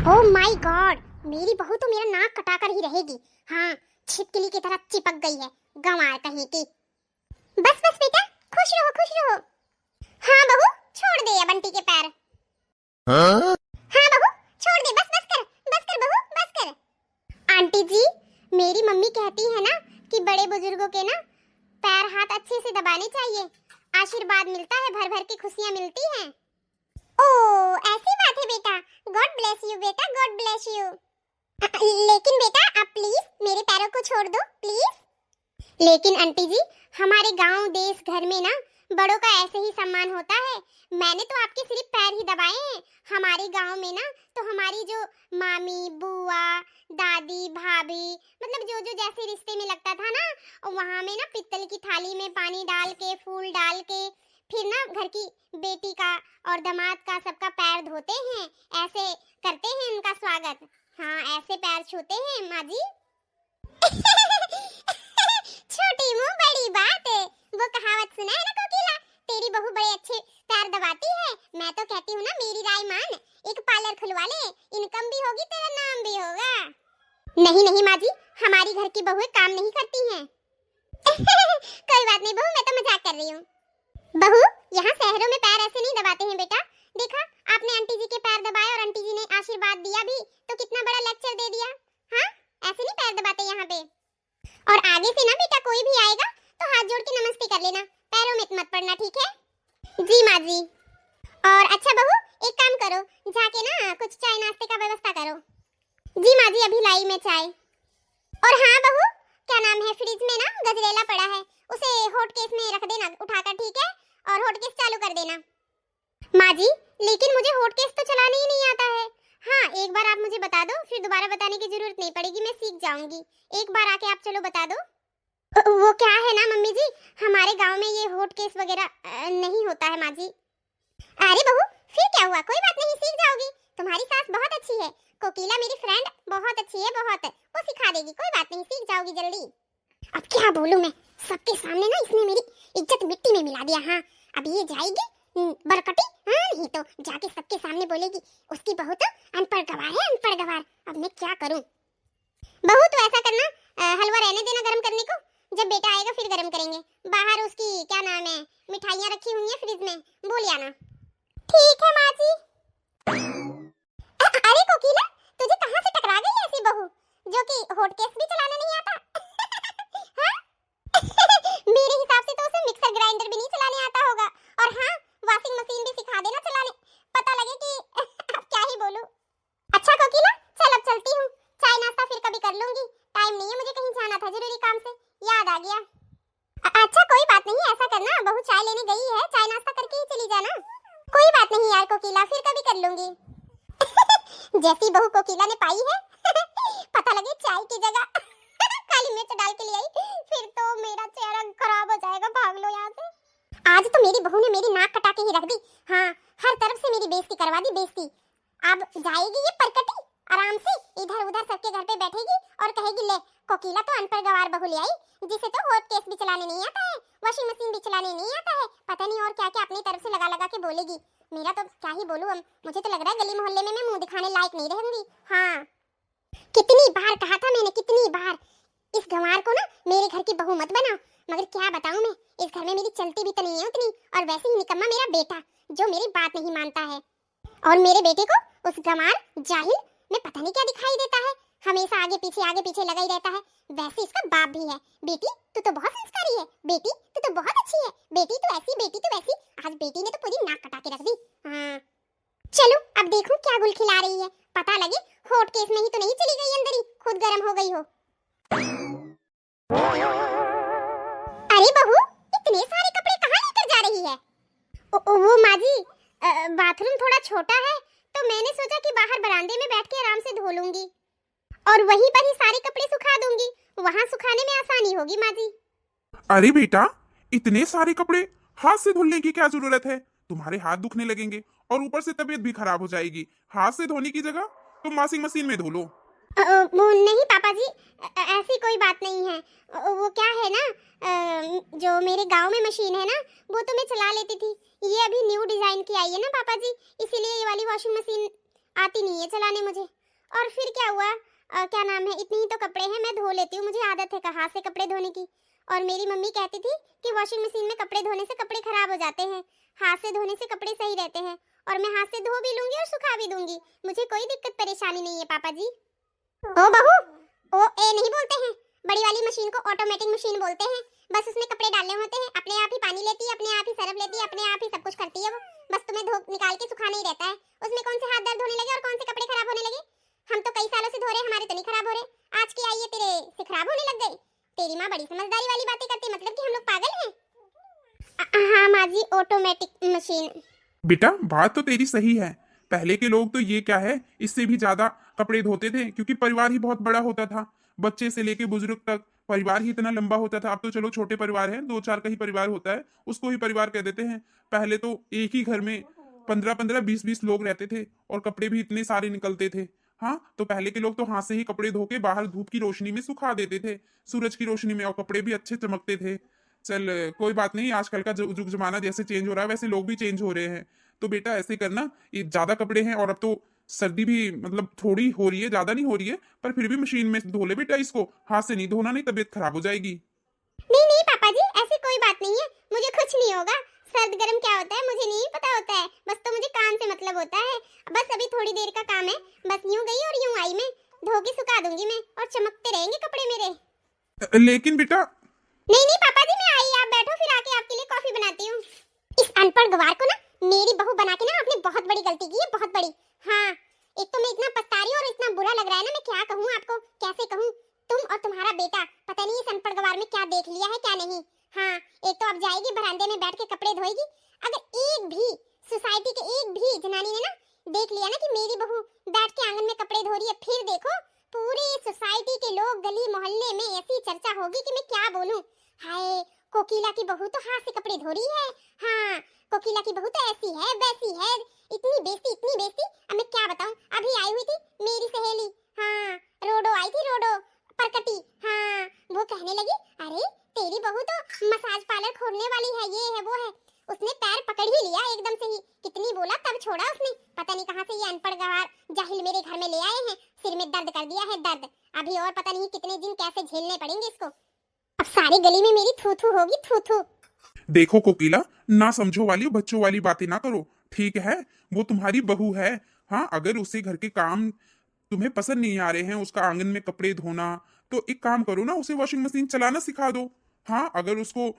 Oh my God, मेरी बहू तो मेरा नाक कटाकर ही रहेगी। हाँ, छिपकली की तरह चिपक गई है, गंवार कहीं की। बस बस बेटा, खुश रहो खुश रहो। हाँ बहू, छोड़ दे अब बंटी के पैर। हाँ बहू, छोड़ दे, बस बस कर बहू, बस कर। आंटी जी, मेरी मम्मी कहती है ना कि बड़े बुजुर्गों के ना पैर हाथ अच्छे से दबाने चाहिए, आशीर्वाद मिलता है, भर भर की खुशियाँ मिलती हैं। ओह ऐसी बात है बेटा, गॉड ब्लेस यू बेटा, गॉड ब्लेस यू। लेकिन बेटा आप प्लीज मेरे पैरों को छोड़ दो प्लीज। लेकिन आंटी जी, हमारे गांव देश घर में ना बड़ों का ऐसे ही सम्मान होता है। मैंने तो आपके सिर्फ पैर ही दबाए हैं। हमारे गांव में ना तो हमारी जो मामी, बुआ, दादी, भाभी, मतलब जो जो जैसे रिश्ते में लगता था ना, वहाँ में ना पित्तल की थाली में पानी डाल के, फूल डाल के, फिर ना घर की बेटी का और दामाद का सबका पैर धोते हैं, ऐसे करते हैं उनका स्वागत। हाँ, ऐसे पैर छूते हैं माँ जी। छोटी मुंह बड़ी बात, वो कहावत सुना है ना कोकिला, तेरी बहू बड़े अच्छे पैर दबाती है। मैं तो कहती हूँ ना, मेरी राय मान, एक पार्लर खुलवा ले, इनकम भी होगी, तेरा नाम भी होगा। नहीं नहीं माँ जी, हमारी घर की बहुएं काम नहीं करती हैं। कोई बात नहीं बहू, मैं तो मजाक कर रही हूँ। बहू, यहाँ शहरों में पैर ऐसे नहीं दबाते हैं बेटा। देखा, आपने आंटी जी के पैर दबाए और आंटी जी ने आशीर्वाद दिया भी, तो कितना बड़ा लेक्चर दे दिया। हाँ, ऐसे नहीं पैर दबाते यहाँ पे। और आगे से ना बेटा कोई भी आएगा तो हाथ जोड़ के नमस्ते कर लेना, पैरों में मत पड़ना, ठीक है? जी माँ जी। और अच्छा बहू, एक काम करो, जाके ना कुछ चाय नाश्ते का व्यवस्था करो। जी माँ जी, अभी लाई मैं चाय। और हाँ बहू, क्या नाम है, फ्रिज में ना गजरेला पड़ा है, उसे हॉट केस में रख देना उठाकर, ठीक है? और हॉट केस चालू कर देना। माँ जी, लेकिन मुझे हॉट केस तो चलाने ही नहीं आता है। हाँ, एक बार आप मुझे बता दो, फिर दोबारा बताने की जरूरत नहीं पड़ेगी, मैं सीख जाऊंगी। एक बार आके आप चलो बता दो। वो क्या है ना मम्मी जी, हमारे गांव में ये हॉट केस वगैरह नहीं होता है माँ जी। अरे बहू, फिर क्या हुआ, कोई बात नहीं, सीख जाओगी। तुम्हारी सास बहुत अच्छी है, कोकिला मेरी फ्रेंड बहुत अच्छी है, बहुत, वो सिखा देगी, कोई बात नहीं, सीख जाओगी जल्दी। अब क्या बोलूं मैं, सबके सामने ना इसने मेरी इज्जत मिट्टी में मिला दिया। हाँ, अब ये जाएगी बरकटी, हाँ नहीं तो जाके सबके सामने बोलेगी उसकी बहू तो अनपढ़ गवार है, अनपढ़ गवार। अब मैं क्या करूं? बहू तो ऐसा करना, हलवा रहने देना गर्म करने को, जब बेटा आएगा फिर गर्म करेंगे। बाहर उसकी क्या नाम है, मिठाइयाँ रखी हुई हैं फ्रिज में, बोल आना। ठीक है माँ जी। अरे कोकिला, तुझे कहाँ से टकरा गई ऐसी बहू जो कि हॉट केस भी चलाना नहीं आता? मेरे हिसाब से तो उसे मिक्सर ग्राइंडर भी नहीं चलाने आता होगा। और हाँ, वॉशिंग मशीन भी सिखा देना चलाने, पता लगे कि क्या ही बोलूं। अच्छा कोकिला, चल अब चलती हूँ, चाय नाश्ता फिर कभी कर लूंगी, टाइम नहीं है, मुझे कहीं जाना था जरूरी काम से, याद आ गया। अच्छा कोई बात नहीं, ऐसा करना, बहू चाय लेने गई है, चाय नाश्ता करके ही चली जाना। कोई बात नहीं यार कोकिला, फिर कभी कर लूंगी। जैसी बहू कोकिला ने पाई है, पता लगे चाय की जगह काली मिर्च डाल के ले आई, फिर तो मेरा चेहरा खराब हो जाएगा, भाग लो यहाँ से। आज तो मेरी बहू ने मेरी नाक कटा के ही रख दी। हाँ, हर तरफ से मेरी बेइज्जती करवा दी, बेइज्जती। अब जाएगी ये परकटी, आराम से इधर उधर सबके घर पे बैठेगी और कहेगी, ले कोकिला तो अनपढ़ गवार बहू ले आई, जिसे तो हॉट केस भी चलाने नहीं आता है, वॉशिंग मशीन भी चलाने नहीं आता है, पता नहीं और क्या क्या अपनी तरफ से लगा लगा के बोलेगी। मेरा तो क्या ही बोलूं, मुझे तो लग रहा है गली मोहल्ले में मैं मुंह दिखाने लायक नहीं रहूंगी। हाँ, कितनी बार कहा था मैंने, कितनी बार, इस गंवार को ना मेरे घर की बहू मत बनाओ, मगर क्या बताऊं मैं, इस घर में मेरी चलती भी तो नहीं है उतनी, और वैसे ही निकम्मा मेरा बेटा जो मेरी बात नहीं मानता है। और मेरे बेटे को उस गंवार जाहिल में पता नहीं क्या दिखाई देता है, हमेशा आगे पीछे लगा ही रहता है। वैसे इसका बाप भी है, बेटी तू तो बहुत संस्कारी है, बेटी तू तो बहुत अच्छी है, बेटी तो ऐसी, बेटी तो वैसी। आज बेटी ने तो पूरी नाक कटा के रख दी। हाँ, चलो अब देखूं क्या गुल खिला रही है, पता लगे हॉट केस में ही तो नहीं चली गई अंदर ही, खुद गर्म हो गई हो। अरे बहू, इतने सारे कपड़े कहाँ लेकर जा रही है? वो माँ जी, बाथरूम थोड़ा छोटा है, तो मैंने सोचा कि बाहर बरामदे में बैठ के आराम से धो लूंगी और वहीं पर ही सारे कपड़े सुखा दूंगी, वहाँ सुखाने में आसानी होगी माँ जी। अरे बेटा, इतने सारे कपड़े हाथ से धुलने की क्या जरूरत है? तुम्हारे हाथ दुखने लगेंगे और ऊपर से तबीयत भी खराब हो जाएगी। हाथ से धोने की जगह तुम वॉशिंग मशीन में धो लो। वो नहीं पापा जी, ऐसी कोई बात नहीं है। वो क्या है ना, जो मेरे गांव में मशीन है ना, वो तो मैं चला लेती थी, ये अभी न्यू डिजाइन की आई है ना पापा जी, इसीलिए ये वाली वॉशिंग मशीन आती नहीं है चलाने मुझे। और फिर क्या हुआ, क्या नाम है, इतनी ही तो कपड़े हैं, मैं धो लेती हूँ, मुझे आदत है हाथ से कपड़े धोने की। और मेरी मम्मी कहती थी कि वॉशिंग मशीन में कपड़े धोने से कपड़े खराब हो जाते हैं, हाथ से धोने से कपड़े सही रहते हैं। और मैं हाथ से धो भी लूंगी और सुखा भी दूंगी, मुझे कोई दिक्कत परेशानी नहीं है पापा जी। ओ बहू, ओ ए नहीं बोलते हैं, बड़ी वाली मशीन को ऑटोमेटिक मशीन बोलते हैं। बस उसमें कपड़े डालने होते हैं, अपने आप ही पानी लेती है, अपने आप ही सरफ लेती है, अपने आप ही सब कुछ करती है वो। बस तुम्हें धो निकाल के सुखाना ही रहता है। उसमें कौन से हाथ दर्द होने लगे और कौन से कपड़े खराब होने लगे? हम तो कई सालों से धो रहे, हमारे तो नहीं खराब हो रहे। आज की आई है तेरे से खराब होने लग गई। तेरी माँ बड़ी समझदारी वाली बातें करती, मतलब कि हम लोग पागल हैं। हाँ माँ जी, ऑटोमेटिक मशीन। बेटा बात तो तेरी सही है। पहले के लोग तो ये क्या है, इससे भी ज्यादा कपड़े धोते थे, क्योंकि परिवार ही बहुत बड़ा होता था। बच्चे से लेके बुजुर्ग तक परिवार ही इतना लंबा होता था। अब तो चलो छोटे परिवार है, 2-4 का ही परिवार होता है, उसको ही परिवार कह देते हैं। पहले तो एक ही घर में 15-15, 20-20 लोग रहते थे और कपड़े भी इतने सारे निकलते थे। हाँ, तो पहले के लोग तो हाथ से ही कपड़े धो के बाहर धूप की रोशनी में सुखा देते थे, सूरज की रोशनी में, और कपड़े भी अच्छे चमकते थे। चल कोई बात नहीं, आजकल का जुग जमाना जैसे चेंज हो रहा है वैसे लोग भी चेंज हो रहे हैं। तो बेटा ऐसे करना, ये ज्यादा कपड़े हैं और अब तो सर्दी भी मतलब थोड़ी हो रही है, ज्यादा नहीं हो रही है, पर फिर भी मशीन में धो ले बेटा इसको, हाथ से नहीं धोना, नहीं तबीयत खराब हो जाएगी। नहीं नहीं पापा जी, ऐसी कोई बात नहीं है, मुझे कुछ नहीं होगा। सर्द गर्म क्या होता है मुझे नहीं पता होता है, बस तो मुझे काम से मतलब होता है। बस अभी थोड़ी देर का काम है, बस यूं गई और यूं आई मैं, धो के सुखा दूंगी मैं और चमकते रहेंगे कपड़े मेरे। लेकिन बेटा नहीं नहीं पापा जी, मैं आई, आप बैठो, फिर आके आपके लिए कॉफी बनाती हूँ। इस अनपढ़ गवार को ना मेरी बहू बना के ना आपने बहुत बड़ी गलती की है, बहुत बड़ी। हाँ, एक तो मैं इतना पछता रही हूँ और इतना बुरा लग रहा है ना, मैं क्या कहूँ आपको, कैसे कहूँ। तुम और तुम्हारा बेटा पता नहीं इस अनपढ़ गवार में क्या देख लिया है क्या नहीं। हाँ, एक तो अब जाएगी बरामदे में बैठ के कपड़े धोएगी। अगर एक भी सोसाइटी के एक भी जनानी ने ना देख लिया ना कि मेरी बहू बैठ के आंगन में कपड़े धो रही है, फिर देखो पूरी सोसाइटी के लोग, गली मोहल्ले में ऐसी चर्चा होगी कि मैं क्या बोलूं। हाय, कोकिला की बहू तो हाथ से कपड़े धो रही है। हाँ, कोकिला की बहू तो ऐसी है वैसी है, इतनी बेइज्जती इतनी बेइज्जती। अब मैं क्या बताऊं, अभी आई हुई थी मेरी सहेली, हाँ रोडो आई थी, रोडो परकटी। हाँ, वो कहने लगी अरे तेरी बहू तो मसाज पार्लर खोलने वाली है, ये है वो है। उसने पैर पकड़ ही लिया एकदम से ही, कितनी बोला तब छोड़ा उसने। पता नहीं कहां से ये अनपढ़ गवार जाहिल मेरे घर में ले आए हैं, सिर में दर्द कर दिया है दर्द। अभी और पता नहीं कितने दिन कैसे झेलने पड़ेंगे इसको। अब सारी गली में मेरी थू थू होगी, थू थू। देखो कोकिला, ना समझो वाली बच्चों वाली बातें ना करो, ठीक है? वो तुम्हारी बहू है। हाँ, अगर उसे घर के काम तुम्हें पसंद नहीं आ रहे हैं, उसका आंगन में कपड़े धोना, तो एक काम करो ना, उसे वॉशिंग मशीन चलाना सिखा दो। हाँ, अगर उसको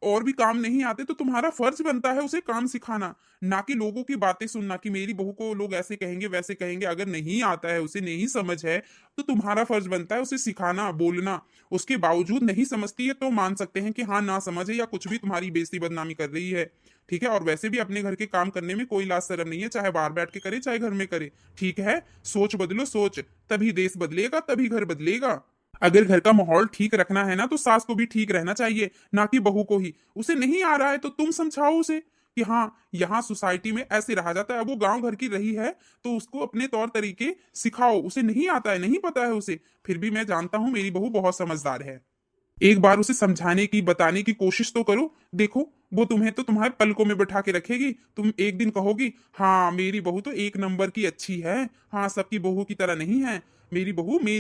और भी काम नहीं आते तो तुम्हारा फर्ज बनता है उसे काम सिखाना, ना कि लोगों की बातें सुनना कि मेरी बहू को लोग ऐसे कहेंगे वैसे कहेंगे। अगर नहीं आता है, उसे नहीं समझ है, तो तुम्हारा फर्ज बनता है उसे सिखाना, बोलना। उसके बावजूद नहीं समझती है तो मान सकते हैं कि हाँ ना समझ है या कुछ भी, तुम्हारी बेइज्जती बदनामी कर रही है, ठीक है? और वैसे भी अपने घर के काम करने में कोई लाज शर्म नहीं है, चाहे बाहर बैठ के करे चाहे घर में करे, ठीक है? सोच बदलो सोच, तभी देश बदलेगा, तभी घर बदलेगा। अगर घर का माहौल ठीक रखना है ना, तो सास को भी ठीक रहना चाहिए, ना कि बहू को ही। उसे नहीं आ रहा है तो तुम समझाओ उसे कि हाँ, यहाँ सोसाइटी में ऐसे रहा जाता है। अब वो गांव घर की रही है तो उसको अपने तौर तरीके सिखाओ। उसे नहीं आता है, नहीं पता है उसे, फिर भी मैं जानता हूँ मेरी बहू बहुत समझदार है। एक बार उसे समझाने की, बताने की कोशिश तो करो। देखो, वो तुम्हें तो तुम्हारे पलकों में बैठा के रखेगी। तुम एक दिन कहोगी हाँ मेरी बहू तो एक नंबर की अच्छी है, हाँ सबकी बहू की तरह नहीं है, मेरी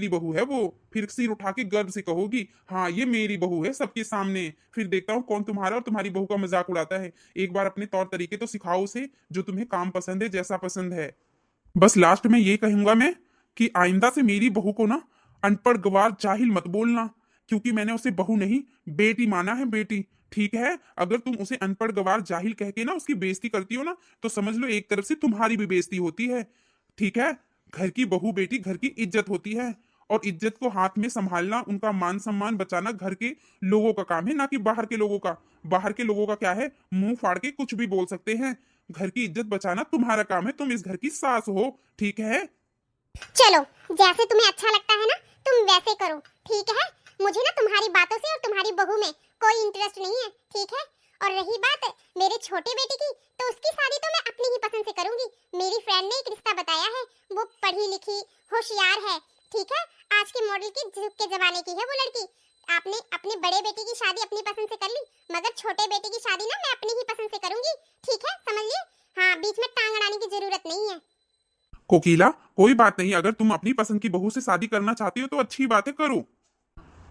बहू है वो। फिर सिर उठा के गर्व से कहोगी हाँ ये मेरी बहू है सबके सामने। फिर देखता हूँ कौन तुम्हारा और तुम्हारी बहू का मजाक उड़ाता है। एक बार अपने तौर तरीके तो सिखाओ उसे, जो तुम्हें काम पसंद है, जैसा पसंद है। बस लास्ट में ये कहूंगा मैं कि आइंदा से मेरी बहू को ना अनपढ़ गवार जाहिल मत बोलना, क्योंकि मैंने उसे बहू नहीं बेटी माना है, बेटी, ठीक है? अगर तुम उसे अनपढ़ गवार जाहिल कह के ना उसकी बेइज्जती करती हो ना, तो समझ लो एक तरफ से तुम्हारी भी बेइज्जती होती है, ठीक है? घर की बहू बेटी घर की इज्जत होती है, और इज्जत को हाथ में संभालना, उनका मान सम्मान बचाना घर के लोगों का काम है, ना कि बाहर के लोगों का। बाहर के लोगों का क्या है, मुंह फाड़ के कुछ भी बोल सकते हैं। घर की इज्जत बचाना तुम्हारा काम है, तुम इस घर की सास हो, ठीक है? चलो, जैसे तुम्हें अच्छा लगता है ना तुम वैसे करो, ठीक है? मुझे ना तुम्हारी बातों से और तुम्हारी बहू में कोई इंटरेस्ट नहीं है, ठीक है? और रही बात मेरे छोटे बेटे की, तो उसकी शादी तो मैं अपनी ही पसंद से करूंगी। मेरी फ्रेंड ने एक रिश्ता बताया है, वो पढ़ी लिखी होशियार है, ठीक है? आज के मॉडल की, जुग के जमाने की है वो लड़की। आपने अपने बड़े बेटे की शादी अपनी पसंद से कर ली, मगर छोटे बेटे की शादी ना मैं अपनी ही पसंद से करूंगी, ठीक है? समझ लिए? हाँ, बीच में टांग अड़ाने की जरूरत नहीं है। कोकिला, कोई बात नहीं, अगर तुम अपनी पसंद की बहू से शादी करना चाहती हो तो अच्छी बात है, करो।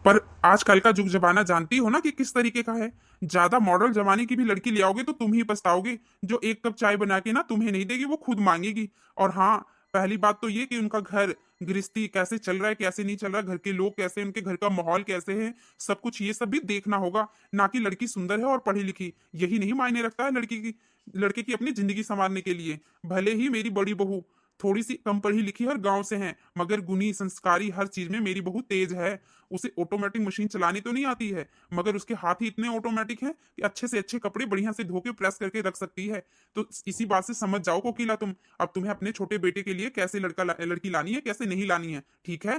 पर आजकल का जुग जमाना जानती हो ना कि किस तरीके का है। ज्यादा मॉडल जमाने की भी लड़की ले आओगे तो तुम ही पछताओगे। जो एक कप चाय बना के ना तुम्हें नहीं देगी, वो खुद मांगेगी। और हाँ, पहली बात तो ये कि उनका घर गृहस्थी कैसे चल रहा है, कैसे नहीं चल रहा, घर के लोग कैसे, उनके घर का माहौल कैसे है, सब कुछ ये सब भी देखना होगा। ना कि लड़की सुंदर है और पढ़ी लिखी, यही नहीं मायने रखता है लड़के की अपनी जिंदगी संवारने के लिए। भले ही मेरी बड़ी बहू थोड़ी सी कम पढ़ी लिखी और गांव से है, मगर गुणी संस्कारी हर चीज में मेरी बहू तेज है। उसे ऑटोमेटिक मशीन चलानी तो नहीं आती है, मगर उसके हाथ ही इतने ऑटोमेटिक हैं कि अच्छे से अच्छे कपड़े बढ़िया से धो के प्रेस करके रख सकती है। तो इसी बात से समझ जाओ कोकिला तुम, अब तुम्हें अपने छोटे बेटे के लिए कैसे लड़की लानी है, कैसे नहीं लानी है, ठीक है?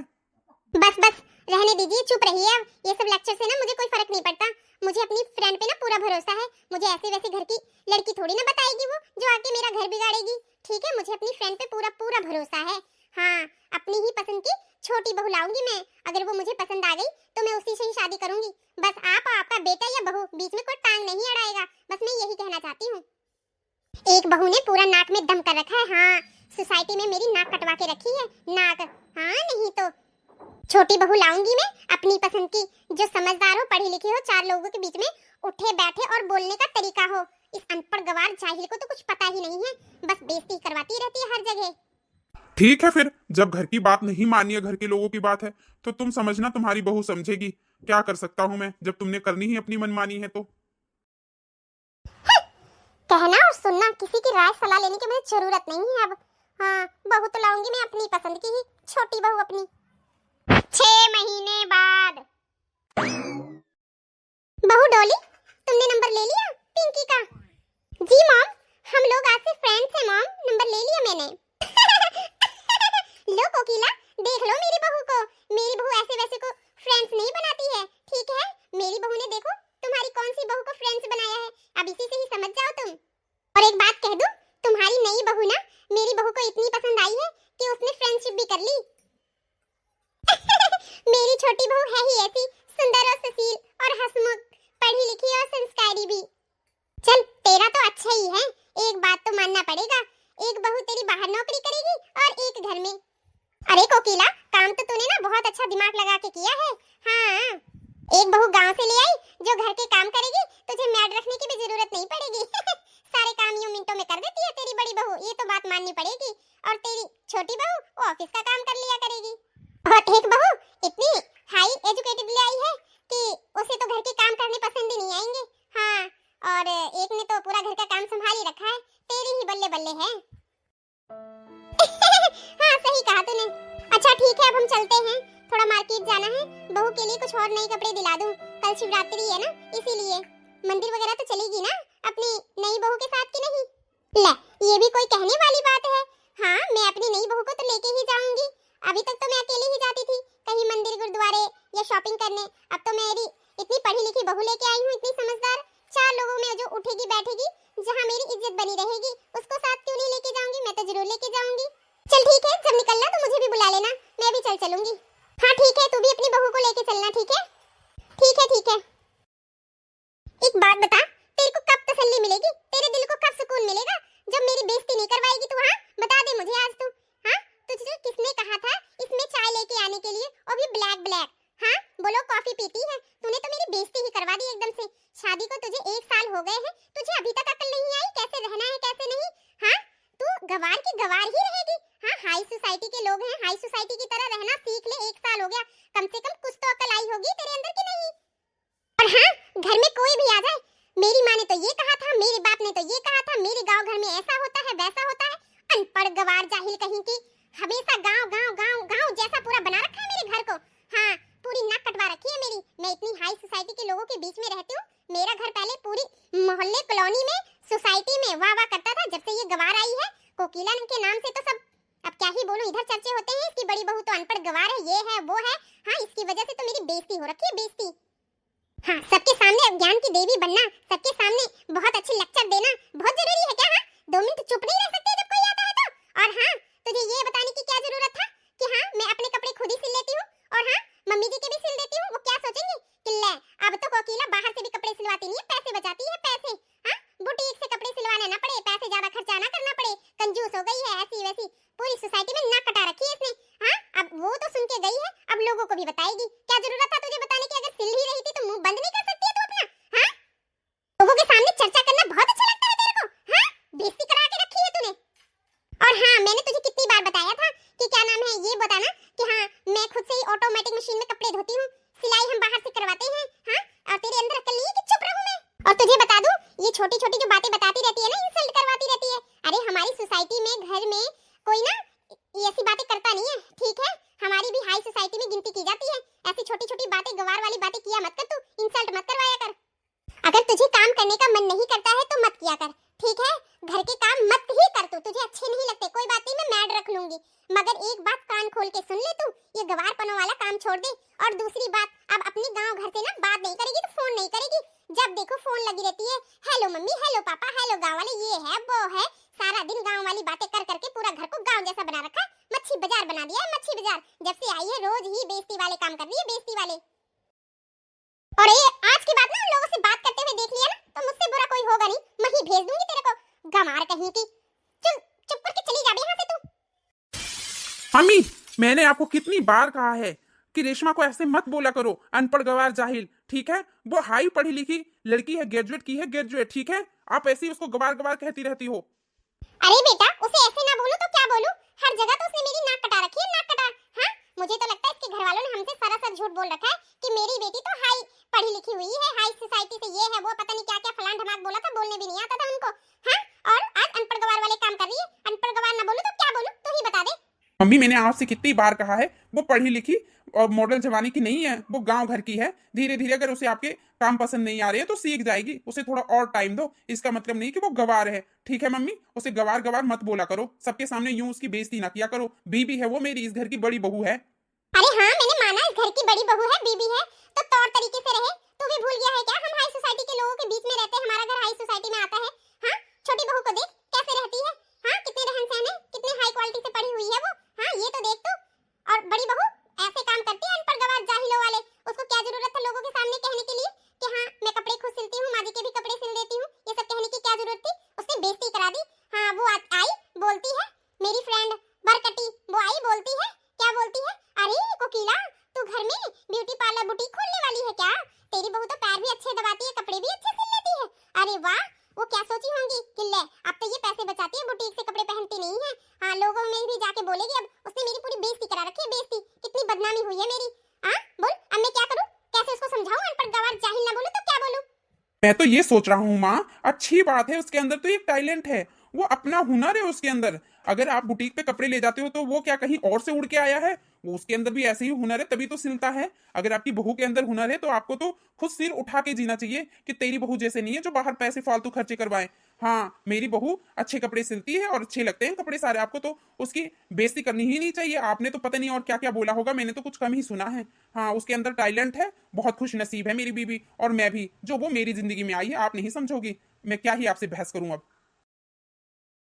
बस बस रहने दीजिए, चुप रहिए। अब ये सब लेक्चर से ना मुझे कोई फर्क नहीं पड़ता। मुझे अपनी फ्रेंड पे ना पूरा भरोसा है। मुझे ऐसे वैसे घर की लड़की थोड़ी ना बताएगी वो, जो आके मेरा घर बिगाड़ेगी। ठीक है, मुझे अपनी फ्रेंड पे पूरा पूरा भरोसा है। हाँ, अपनी ही पसंद की छोटी बहू लाऊंगी मैं। अगर वो मुझे पसंद आ गई तो मैं उसी से ही शादी करूंगी। बस आप और आपका बेटा या बहू बीच में कोई टांग नहीं अड़ाएगा। बस मैं यही कहना चाहती हूँ। एक बहू ने पूरा नाक में दम कर रखा है। हाँ, सोसाइटी में मेरी नाक कटवा के रखी है, नाक। हाँ, नहीं तो छोटी बहू लाऊंगी मैं, अपनी पसंद की, जो समझदार हो, पढ़ी लिखी हो, चार लोगों के बीच में उठे बैठे और बोलने का तरीका हो। इस अनपढ़ गवार जाहिल को तो कुछ पता ही नहीं है, बस बेइज्जती करवाती रहती है हर जगह। ठीक है, फिर जब घर की बात नहीं मानी है, घर के लोगों की बात है, तो तुम समझना तुम्हारी बहू समझेगी। क्या कर सकता हूँ मैं, जब तुमने करनी ही अपनी मनमानी है तो। कहना और सुनना, किसी की राय सलाह लेने की मुझे जरूरत नहीं है अब। हाँ, बहू तो लाऊंगी मैं अपनी पसंद की ही, छोटी बहू अपनी। 6 महीने बाद। बहू डॉली, तुमने नंबर ले लिया पिंकी का? जी मॉम, हम लोग आज से फ्रेंड्स हैं मॉम, नंबर ले लिया मैंने। लो कोकिला, देख लो मेरी बहू को। मेरी बहू ऐसे वैसे को फ्रेंड्स नहीं बनाती है, ठीक है? मेरी बहू ने देखो तुम्हारी कौन सी बहू को फ्रेंड्स बनाया है। अब इसी से ही समझ जाओ तुम। और एक बात कह दूं, तुम्हारी नई बहू ना मेरी बहू को इतनी पसंद आई है कि उसने फ्रेंडशिप भी कर ली। मेरी छोटी बहू है ही ऐसी, सुंदर और सुशील और हंसमुख, पढ़ी लिखी और संस्कारी भी। चल, तेरा तो अच्छा ही है। एक बात तो मानना पड़ेगा, एक बहू तेरी बाहर नौकरी करेगी और एक घर में। अरे कोकिला, काम तो तूने ना बहुत अच्छा दिमाग लगा के किया है। हाँ, एक बहू गांव से ले आई जो घर के काम करेगी, तुझे मैड रखने की भी जरूरत नहीं पड़ेगी। सारे काम यूं मिनटों में कर देती है तेरी बड़ी बहू, ये तो बात माननी पड़ेगी। और तेरी छोटी बहू ऑफिस का काम कर लिया करेगी। और एक बहू इतनी हाई एजुकेटेड ले आई है कि उसे तो घर के काम करने पसंद ही नहीं आएंगे। हाँ, और एक ने तो पूरा घर का काम संभाल ही रखा है, तेरी ही बल्ले बल्ले है। हाँ, सही कहा तूने। अच्छा ठीक है, अब हम चलते हैं, थोड़ा मार्केट जाना है। बहू के लिए कुछ और नए कपड़े दिला दूं, कल शिवरात्रि है ना, इसीलिए। मंदिर वगैरह तो चलेगी ना अपनी नई बहू के साथ कि नहीं? ले, ये भी कोई कहने वाली बात है। हाँ, मैं अपनी नई बहू को तो लेके ही जाऊंगी। अभी तक तो मैं अकेले ही जाती थी, कहीं मंदिर गुरुद्वारे या शॉपिंग करने। अब तो मेरी इतनी पढ़ी लिखी बहू लेके आई हूँ, इतनी समझदार, चार लोगों में जो उठेगी बैठेगी, जहाँ मेरी इज्जत बनी रहेगी, उसको साथ क्यों नहीं लेके जाऊंगी? मैं तो जरूर लेके जाऊंगी। चल ठीक है, जब निकलना तो मुझे भी बुला लेना, मैं भी चल चलूंगी। हाँ ठीक है, तू भी अपनी बहू को लेके चलना, ठीक है? ठीक है ठीक है। एक बात बता, तेरे को कब तसल्ली मिलेगी? तेरे दिल को कब सुकून मिलेगा? जब मेरी बेइज्जती नहीं करवाएगी तू? हाँ, बता दे मुझे आज तू। हाँ, तुझे किसने कहा था इसमें चाय लेके आने के लिए, और भी ब्लैक ब्लैक? हाँ, बोलो कॉफी पीती है? तूने तो मेरी बेइज्जती ही करवा दी एकदम से। शादी को तुझे 1 साल हो गए हैं, तुझे अभी तक अकल नहीं आई कैसे रहना है कैसे नहीं? हाँ, तू गवार की गवार ही रहेगी। हाँ, हाई सोसाइटी के लोग हैं, हाई सोसाइटी की तरह रहना सीख ले। 1 साल हो गया, कम से कम कुछ तो अकल आई होगी तेरे अंदर की नहीं? और हाँ, घर में कोई भी आ जाए, मेरी माँ ने तो ये कहा था, मेरे बाप ने तो ये कहा था, मेरे गांव घर में ऐसा होता है वैसा होता है। अनपढ़ गवार जाहिल कहीं की, हमेशा गांव गांव गांव गांव जैसा पूरा बना रखा है मेरे घर को। हाँ, पूरी नाक कटवा रखी है मेरी। मैं इतनी हाई सोसाइटी के लोगों के बीच में रहती हूँ। मेरा घर पहले पूरी मोहल्ले कॉलोनी में सोसाइटी में वाह वाह करता था। जब से ये गवार आई है कोकिला के नाम से, तो सब, अब क्या ही बोलूं, इधर चर्चे होते हैं, इसकी बड़ी बहू तो अनपढ़ गवार है, ये है वो है। हाँ, इसकी वजह से तो मेरी बेइज्जती हो रखी है, बेइज्जती। हाँ, सबके सामने ज्ञान की देवी बनना, सबके सामने बहुत अच्छे लेक्चर देना बहुत जरूरी है क्या? हाँ, 2 मिनट चुप नहीं रह सकते जब कोई आता है तो? और हाँ, तुझे ये बताने की क्या जरूरत था कि हाँ मैं अपने कपड़े खुद ही सिल लेती हूँ, और हाँ मम्मी जी के भी सिल देती हूँ। वो क्या सोचेंगे कि ले, अब तो कोकिला बाहर से भी कपड़े सिलवाती नहीं है, पैसे बचाती है, पैसे। हाँ, बुटीक से कपड़े सिलवाने ना पड़े, पैसे ज्यादा खर्चा ना करना पड़े, कंजूस हो गई है, ऐसी वैसी पूरी भी बताएगी। क्या जरूरत था तुझे बताने की? अगर सिल ही रही थी तो मुंह बंद नहीं कर सकती है तू अपना? हाँ, लोगों के सामने चर्चा करना बहुत अच्छा लगता है तेरे को? हाँ, बेइज्जती करा के रखी है तूने। और हाँ, मैंने तुझे कितनी बार बताया था कि क्या नाम है, ये बताना कि हाँ मैं खुद से ही ऑटोमेटिक मशीन में कपड़े धोती हूँ, सिलाई हम बाहर से करवाते हैं। हाँ, और तेरे अंदर अक्ल नहीं है कि चुप रहूं मैं? और तुझे बता दूं, ये छोटी छोटी जो बातें बताती रहती है ना, इंसल्ट करवाती रहती है। अरे हमारी सोसाइटी में, घर में कोई ना ये ऐसी बातें करता नहीं है, ठीक है? हमारी भी हाई सोसाइटी में गिनती की जाती है। ऐसी छोटी छोटी बातें, गवार वाली बातें किया मत कर, तू इंसल्ट मत करवाया कर। अगर तुझे काम करने का मन नहीं करता है तो मत किया कर, ठीक है? घर के काम मत ही कर तू, तुझे अच्छे नहीं लगते, कोई बात नहीं, मैं मैड रख लूंगी। मगर एक बात कान खोल के सुन ले तू, ये गवारपनों वाला काम छोड़ दे। और दूसरी बात, अब अपनी गांव घर से ना बात नहीं करेगी तो फोन नहीं करेगी। जब देखो फोन लगी रहती है, हेलो मम्मी, हेलो पापा, हेलो गांव वाले, ये है वो है, सारा दिन गांव वाली बातें कर करके पूरा घर को गांव जैसा बना रखा है। मच्छी बाजार बना दिया है, मच्छी बाजार। जब से आई है रोज ही बेइज्जती वाले काम कर रही है, बेइज्जती वाले। और ये आज की बात ना उन लोगों से बात करते हुए देख लिया ना तो मुझसे बुरा कोई होगा नहीं, मैं ही भेज दूंगी तेरे को, गमार कहीं की। चल चुप करके चली जा बे यहाँ से तू। मम्मी, मैंने आपको कितनी बार कहा है कि रेशमा को ऐसे मत बोला करो, अनपढ़ गवार जाहिल, ठीक है? वो हाई पढ़ी लिखी लड़की है, ग्रेजुएट की है, ग्रेजुएट, ठीक है? आप ऐसे ही उसको गवार गवार कहती रहती हो। अरे बेटा, उसे ऐसे ना बोलूं तो क्या बोलूं? हर जगह तो उसने मेरी नाक कटा रखी है, नाक कटा। हाँ, मुझे तो लगता है इसके घर वालों ने हमसे सरासर झूठ बोल रखा है कि मेरी बेटी तो हाई पढ़ी लिखी हुई है, हाई सोसाइटी से, ये है वो, पता नहीं क्या क्या फलान ढमाक बोला था, बोलने भी नहीं आता था उनको। हाँ, और आज अनपढ़ गवार वाले काम कर रही है। अनपढ़ गवार ना बोलूं तो क्या बोलूं, तू ही बता दे। मम्मी, मैंने आपसे कितनी बार कहा है, वो पढ़ी लिखी और मॉडल जवानी की नहीं है, वो गांव घर की है। धीरे धीरे अगर उसे आपके काम पसंद नहीं आ रहे हैं तो सीख जाएगी, उसे थोड़ा और टाइम दो। इसका मतलब नहीं कि वो गवार है, ठीक है मम्मी? उसे गवार गवार मत बोला करो, सबके सामने यूं उसकी बेइज्जती ना किया करो। बीबी है वो मेरी, इस घर की बड़ी बहू है। अरे हाँ, मैंने माना इस घर की बड़ी बहू है, बीबी है, तो तौर तरीके से रहे। तू भी भूल गया है क्या? हम हाई सोसाइटी के लोगों के बीच में रहते हैं, हमारा घर हाई सोसाइटी में आता है। हाँ, छोटी बहू को देख कैसे रहती है। हाँ, कितने रहन सहन है, कितने हाई क्वालिटी से पढ़ी हुई है वो। हाँ, ये तो देख तू। और बड़ी बहू ऐसे काम करती है, अनपढ़ गवार जाहिलों वाले। उसको क्या जरूरत है लोगों के सामने कहने के लिए कि हाँ मैं कपड़े खुद सिलती हूँ, माजी के भी कपड़े सिल देती हूँ? ये सब कहने की क्या जरूरत थी? उसने बेइज्जती करा दी। हाँ, वो आई बोलती है, मेरी फ्रेंड बरकटी, वो आई बोलती है, क्या बोलती है? अरे कोकिला, तू घर में ब्यूटी पार्लर बुटीक खोलने वाली है क्या? तेरी बहू तो पैर भी अच्छे दबाती है, कपड़े भी अच्छे सिल लेती है। अरे वाह, वो क्या सोची होंगी कि ले अब तो ये पैसे बचाती है, बुटीक से कपड़े पहनती नहीं है। हाँ, लोगों में भी जाके बोलेगी। अब उसने मेरी पूरी बेइज्जती करा रखी है, बेइज्जती। कितनी बदनामी हुई है मेरी। हाँ बोल, अब मैं क्या करूं? कैसे उसको समझाऊं? अनपढ़ गवार जाहिल ना बोलूं तो क्या बोलूं? मैं तो ये सोच रहा हूँ माँ, अच्छी बात है, उसके अंदर तो एक टैलेंट है, वो अपना हुनर है उसके अंदर। अगर आप बुटीक पे कपड़े ले जाते हो तो वो क्या कहीं और से उड़ के आया है? वो उसके अंदर भी ऐसे ही हुनर है, तभी तो सिलता है। अगर आपकी बहू के अंदर हुनर है तो आपको तो खुद सिर उठा के जीना चाहिए कि तेरी बहू जैसे नहीं है जो बाहर पैसे फालतू खर्चे करवाए। हाँ, मेरी बहू अच्छे कपड़े सिलती है और अच्छे लगते हैं कपड़े सारे, आपको तो उसकी बेइज्जती करनी ही नहीं चाहिए। आपने तो पता नहीं और क्या क्या बोला होगा, मैंने तो कुछ कम ही सुना है। हाँ, उसके अंदर टैलेंट है, बहुत खुश नसीब है मेरी बीबी, और मैं भी, जो वो मेरी जिंदगी में आई है। आप नहीं समझोगी, मैं क्या ही आपसे बहस करूं अब।